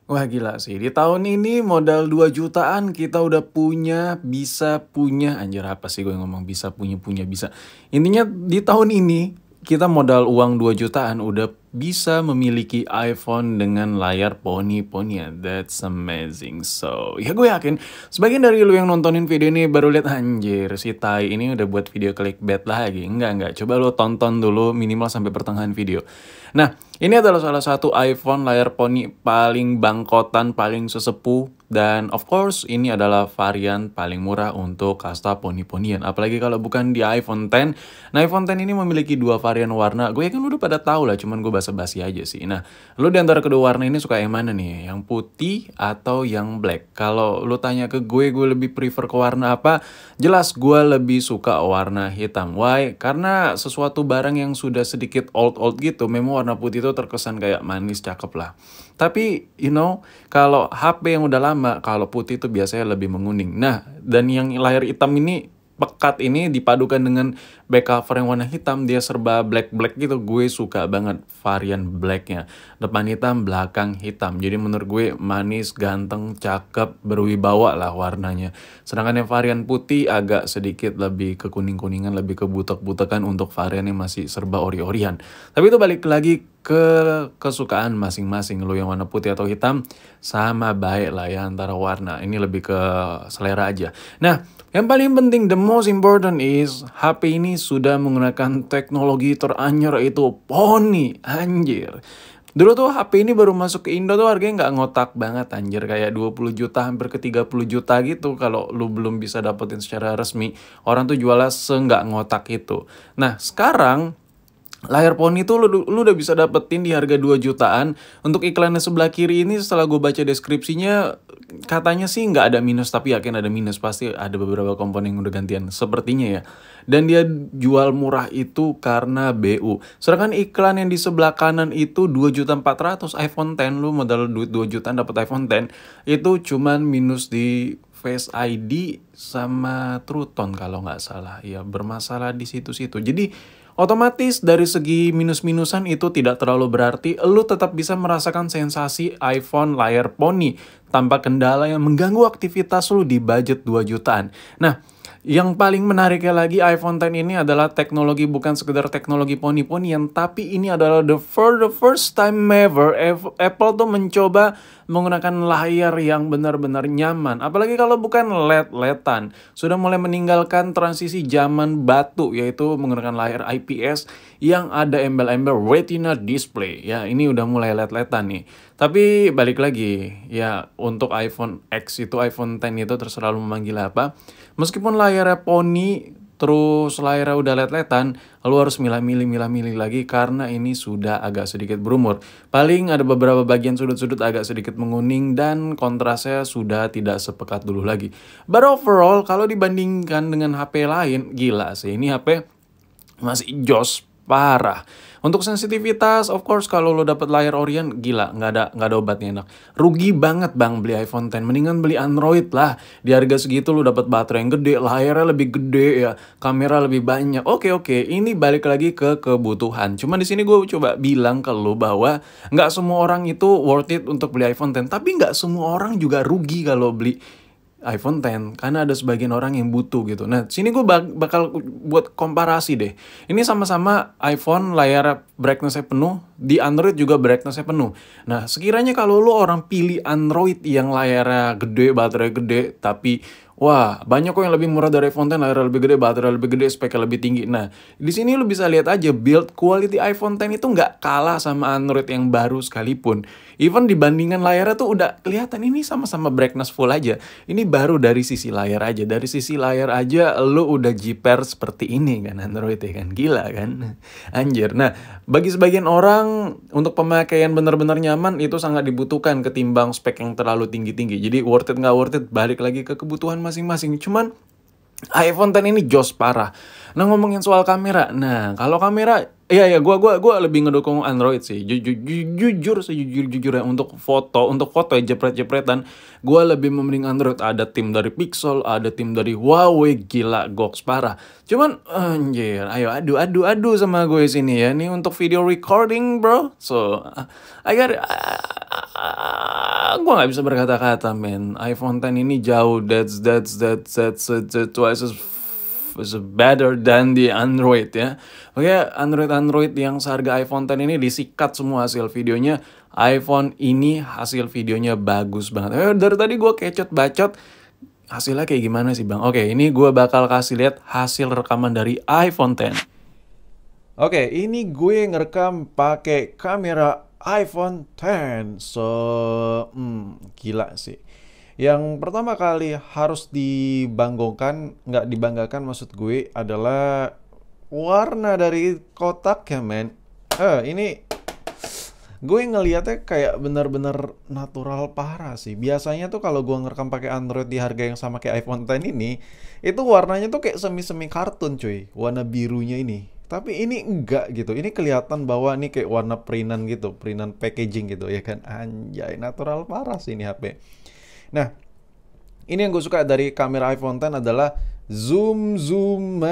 Wah gila sih, di tahun ini modal 2 jutaan kita udah punya, bisa punya, anjir apa sih gue ngomong bisa punya, bisa. Intinya di tahun ini kita modal uang 2 jutaan udah bisa memiliki iPhone dengan layar poni-ponian. That's amazing. So, ya gue yakin sebagian dari lu yang nontonin video ini baru lihat anjir si Tai ini udah buat video clickbait lagi. Enggak. Coba lu tonton dulu minimal sampai pertengahan video. Nah, ini adalah salah satu iPhone layar poni paling bangkotan, paling sesepuh, dan of course ini adalah varian paling murah untuk kasta poni-ponian. Apalagi kalau bukan di iPhone X. Nah, iPhone X ini memiliki dua varian warna. Gue yakin lu udah pada tahu lah, cuman gue basa-basi aja sih. Nah, lu di antara kedua warna ini suka yang mana nih? Yang putih atau yang black? Kalau lu tanya ke gue lebih prefer ke warna apa? Jelas gue lebih suka warna hitam. Why? Karena sesuatu barang yang sudah sedikit old gitu, memang warna putih itu terkesan kayak manis, cakep lah. Tapi, kalau HP yang udah lama, kalau putih itu biasanya lebih menguning. Nah, dan yang layar hitam ini, pekat ini dipadukan dengan back cover yang warna hitam, dia serba black gitu. Gue suka banget varian blacknya, depan hitam belakang hitam, jadi menurut gue manis, ganteng, cakep, berwibawa lah warnanya. Sedangkan yang varian putih agak sedikit lebih ke kuning-kuningan, lebih ke butek-butekan untuk varian yang masih serba ori-orian. Tapi itu balik lagi ke kesukaan masing-masing. Lo yang warna putih atau hitam sama baik lah ya antara warna, ini lebih ke selera aja. Nah, yang paling penting, the most important is HP ini sudah menggunakan teknologi teranyar itu Poni, anjir. Dulu tuh HP ini baru masuk ke Indo tuh harganya nggak ngotak banget anjir, kayak 20 juta hampir ke 30 juta gitu kalau lu belum bisa dapetin secara resmi. Orang tuh jualnya se-nggak ngotak itu. Nah, sekarang layar poni tuh lu udah bisa dapetin di harga 2 jutaan. Untuk iklannya sebelah kiri ini setelah gue baca deskripsinya, katanya sih nggak ada minus, tapi yakin ada minus. Pasti ada beberapa komponen yang udah gantian, sepertinya ya. Dan dia jual murah itu karena BU. Sedangkan iklan yang di sebelah kanan itu 2.400.000 iPhone X, lu modal duit 2 jutaan dapet iPhone X, itu cuman minus di Face ID sama True Tone kalau nggak salah. Ya bermasalah di situ-situ. Jadi otomatis dari segi minus-minusan itu tidak terlalu berarti, lu tetap bisa merasakan sensasi iPhone layar poni tanpa kendala yang mengganggu aktivitas lu di budget 2 jutaan. Nah, yang paling menariknya lagi iPhone X ini adalah teknologi, bukan sekedar teknologi poni-ponian, tapi ini adalah for the first time ever Apple tuh mencoba menggunakan layar yang benar-benar nyaman. Apalagi kalau bukan LED-LEDan. Sudah mulai meninggalkan transisi zaman batu, yaitu menggunakan layar IPS yang ada embel-embel Retina display. Ya, ini udah mulai LED-LEDan nih. Tapi balik lagi, ya untuk iPhone X itu, iPhone X itu terserah lu memanggil apa. Meskipun layarnya poni, terus layarnya udah LED-LEDan, lu harus milah-milih lagi karena ini sudah agak sedikit berumur. Paling ada beberapa bagian sudut-sudut agak sedikit menguning dan kontrasnya sudah tidak sepekat dulu lagi. But overall, kalau dibandingkan dengan HP lain, gila sih, ini HP masih jos parah. Untuk sensitivitas, of course kalau lo dapet layar Orient, gila, nggak ada obatnya enak. Rugi banget bang beli iPhone X, mendingan beli Android lah. Di harga segitu lo dapet baterai yang gede, layarnya lebih gede ya, kamera lebih banyak. Oke, ini balik lagi ke kebutuhan. Cuma di sini gue coba bilang ke lo bahwa nggak semua orang itu worth it untuk beli iPhone X, tapi nggak semua orang juga rugi kalau beli iPhone X, karena ada sebagian orang yang butuh gitu. Nah, sini gue bakal buat komparasi deh. Ini sama-sama iPhone layar brightness-nya penuh, di Android juga brightness-nya penuh. Nah, sekiranya kalau lo orang pilih Android yang layarnya gede, baterai gede, tapi wah, banyak kok yang lebih murah dari iPhone X, layar lebih gede, baterai lebih gede, speknya lebih tinggi. Nah, di sini lo bisa lihat aja build quality iPhone X itu nggak kalah sama Android yang baru sekalipun. Even dibandingkan layarnya tuh udah kelihatan ini sama-sama brightness full aja. Ini baru dari sisi layar aja. Dari sisi layar aja lo udah jiper seperti ini kan Android ya kan. Gila kan? Anjir. Nah, bagi sebagian orang untuk pemakaian benar-benar nyaman itu sangat dibutuhkan ketimbang spek yang terlalu tinggi-tinggi. Jadi worth it nggak worth it balik lagi ke kebutuhan masing-masing. Cuman iPhone X ini jos parah. Nah, ngomongin soal kamera. Nah, kalau kamera iya gua lebih ngedukung Android sih. Jujur sejujur-jujurnya untuk foto ya jepret-jepretan, gua lebih memending Android. Ada tim dari Pixel, ada tim dari Huawei, gila goks parah. Cuman anjir, ayo adu sama gue sini ya. Ini untuk video recording, bro. So, I got Gua nggak bisa berkata-kata, men. iPhone X ini jauh. That's twice as better than the Android ya. Oke, Android yang seharga iPhone X ini disikat semua hasil videonya. iPhone ini hasil videonya bagus banget. Dari tadi gue kecot bacot. Hasilnya kayak gimana sih bang? Oke, ini gue bakal kasih lihat hasil rekaman dari iPhone X. Oke, ini gue ngerekam pakai kamera iPhone X. So, gila sih. Yang pertama kali harus nggak dibanggakan maksud gue adalah warna dari kotaknya, men. Ini gue ngelihatnya kayak bener-bener natural parah sih. Biasanya tuh kalau gue ngerekam pakai Android di harga yang sama kayak iPhone X ini, itu warnanya tuh kayak semi-semi kartun cuy, warna birunya ini. Tapi ini enggak gitu. Ini kelihatan bahwa ini kayak warna printan gitu, printan packaging gitu ya kan. Anjay, natural parah sih ini HP. Nah, ini yang gue suka dari kamera iPhone X adalah zoomannya.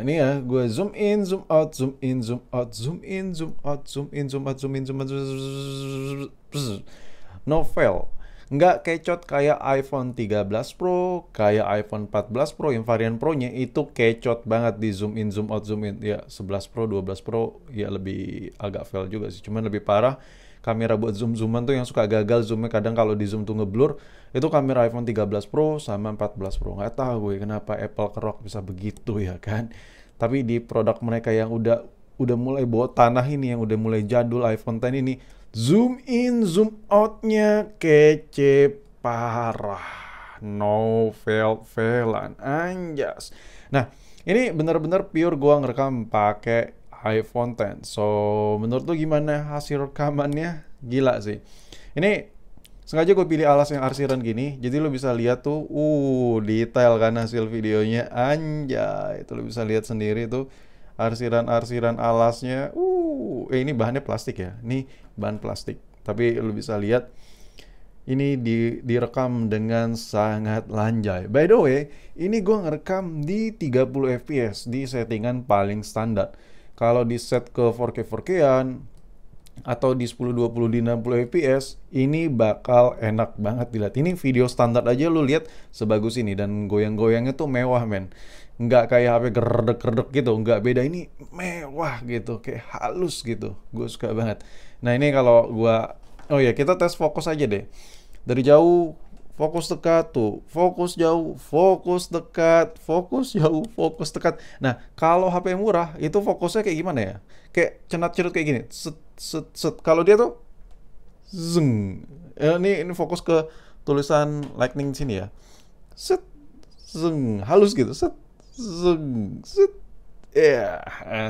Ini ya, gue zoom in, zoom out, zoom in, zoom out, zoom in, zoom out, zoom in, zoom out, zoom in, zoom out. No fail. Nggak kecot kayak iPhone 13 Pro, kayak iPhone 14 Pro yang varian Pro-nya itu kecot banget di zoom in, zoom out, zoom in. Ya, 11 Pro, 12 Pro ya lebih agak fail juga sih. Cuman lebih parah kamera buat zoom-zooman tuh yang suka gagal zoomnya kadang kalau di zoom tuh ngeblur. Itu kamera iPhone 13 Pro sama 14 Pro. Nggak tahu gue kenapa Apple kerok bisa begitu ya kan. Tapi di produk mereka yang udah mulai bawa tanah ini, yang udah mulai jadul iPhone X ini, zoom in, zoom out-nya kece parah. No fail-failan. Anjas. Nah, ini benar-benar pure gua ngerekam pakai iPhone X. So, menurut lu gimana hasil rekamannya? Gila sih. Ini sengaja gue pilih alas yang arsiran gini, jadi lo bisa lihat tuh, detail kan hasil videonya, anjay, itu lo bisa lihat sendiri tuh arsiran-arsiran alasnya, ini bahannya plastik ya, ini bahan plastik, tapi lo bisa lihat ini direkam dengan sangat lanjai. By the way, ini gue ngerekam di 30 fps di settingan paling standar. Kalau di set ke 4K 4K-an atau di 1020 di 60 fps, ini bakal enak banget dilihat. Ini video standar aja lu lihat sebagus ini, dan goyang-goyangnya tuh mewah, men. Nggak kayak HP gerdek-gerdek gitu, nggak, beda, ini mewah gitu, kayak halus gitu. Gue suka banget. Nah, ini kalau gua, kita tes fokus aja deh. Dari jauh fokus dekat tuh, fokus jauh, fokus dekat, fokus jauh, fokus dekat. Nah, kalau HP murah itu fokusnya kayak gimana ya? Kayak cenat-cenut kayak gini. Set. Kalau dia tuh zeng. Ini fokus ke tulisan lightning sini ya. Set, zeng, halus gitu. Set, zeng, set.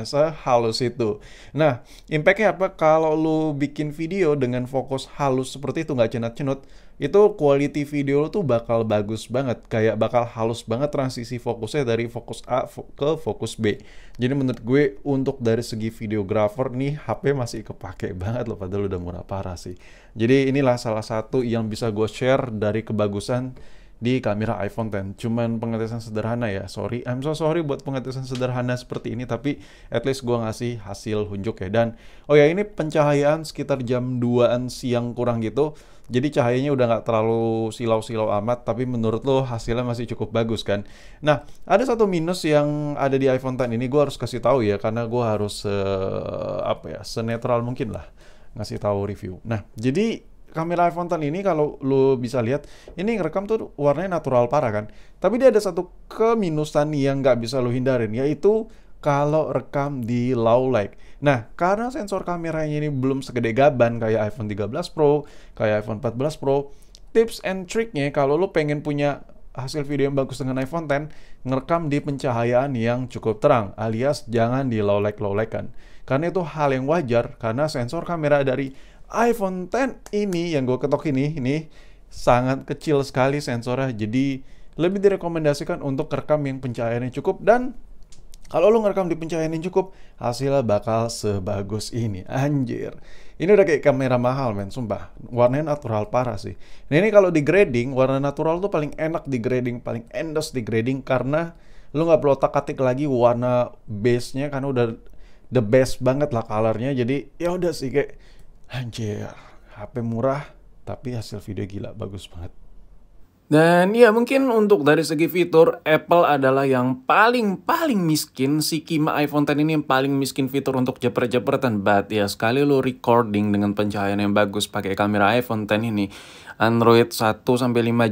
Sehalus itu. Nah, impactnya apa? Kalau lu bikin video dengan fokus halus seperti itu, nggak cenat-cenut, itu quality video lu tuh bakal bagus banget. Kayak bakal halus banget transisi fokusnya dari fokus A ke fokus B. Jadi menurut gue untuk dari segi videographer nih, HP masih kepake banget loh, padahal udah murah parah sih. Jadi inilah salah satu yang bisa gue share dari kebagusan di kamera iPhone X. Cuman pengetesan sederhana ya, I'm so sorry buat pengetesan sederhana seperti ini, tapi at least gue ngasih hasil unjuk ya. Dan ini pencahayaan sekitar jam 2-an siang kurang gitu, jadi cahayanya udah nggak terlalu silau-silau amat, tapi menurut lo hasilnya masih cukup bagus kan. Nah, ada satu minus yang ada di iPhone X ini, gue harus kasih tahu ya, karena gue harus senetral mungkin lah ngasih tahu review. Nah, jadi kamera iPhone X ini kalau lo bisa lihat, ini ngerekam tuh warnanya natural parah kan. Tapi dia ada satu keminusan yang nggak bisa lo hindarin, yaitu kalau rekam di low light. Nah, karena sensor kameranya ini belum segede gaban kayak iPhone 13 Pro, kayak iPhone 14 Pro, tips and triknya kalau lo pengen punya hasil video yang bagus dengan iPhone X, ngerekam di pencahayaan yang cukup terang, alias jangan di low light kan. Karena itu hal yang wajar, karena sensor kamera dari iPhone X ini yang gue ketok ini sangat kecil sekali sensornya, jadi lebih direkomendasikan untuk rekam yang pencahayaannya cukup. Dan kalau lo ngerekam di pencahayaan yang cukup, hasilnya bakal sebagus ini. Anjir, ini udah kayak kamera mahal, men, sumpah. Warnanya natural parah sih. Nah, ini kalau di grading, warna natural tuh paling enak di grading, paling endos di grading, karena lo nggak perlu otak-atik lagi warna base-nya, karena udah the best banget lah color-nya. Jadi ya udah sih, kayak anjir, HP murah tapi hasil video gila, bagus banget. Dan ya mungkin untuk dari segi fitur, Apple adalah yang paling miskin. Si Kima iPhone X ini yang paling miskin fitur untuk jepret-jepretan. But ya sekali lo recording dengan pencahayaan yang bagus pakai kamera iPhone X ini, Android 1-5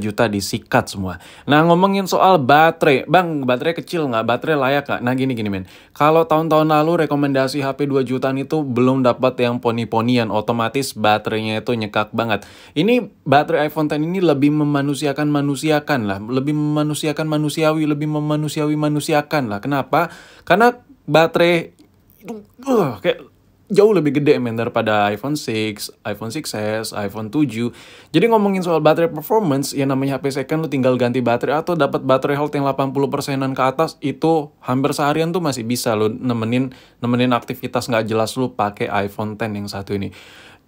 juta disikat semua. Nah ngomongin soal baterai, bang baterai kecil nggak? Baterai layak nggak? Nah gini men, kalau tahun-tahun lalu rekomendasi HP 2 jutaan itu belum dapat yang poni-ponian, otomatis baterainya itu nyekak banget. Ini baterai iPhone X ini lebih memanusiakan lah, lebih memanusiakan manusiawi, lebih memanusiawi-manusiakan lah. Kenapa? Karena baterai itu kayak jauh lebih gede men daripada iPhone 6, iPhone 6s, iPhone 7. Jadi ngomongin soal baterai performance, ya namanya HP second, lu tinggal ganti baterai atau dapat baterai health yang 80%-an ke atas, itu hampir seharian tuh masih bisa lu nemenin aktivitas nggak jelas lu pakai iPhone X yang satu ini.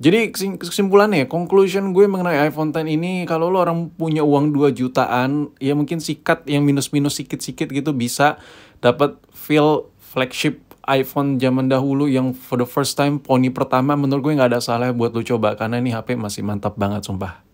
Jadi kesimpulannya, conclusion gue mengenai iPhone X ini, kalau lo orang punya uang 2 jutaan, ya mungkin sikat yang minus-minus sikit-sikit gitu bisa dapat feel flagship iPhone zaman dahulu yang for the first time, poni pertama. Menurut gue nggak ada salah buat lo coba, karena ini HP masih mantap banget sumpah.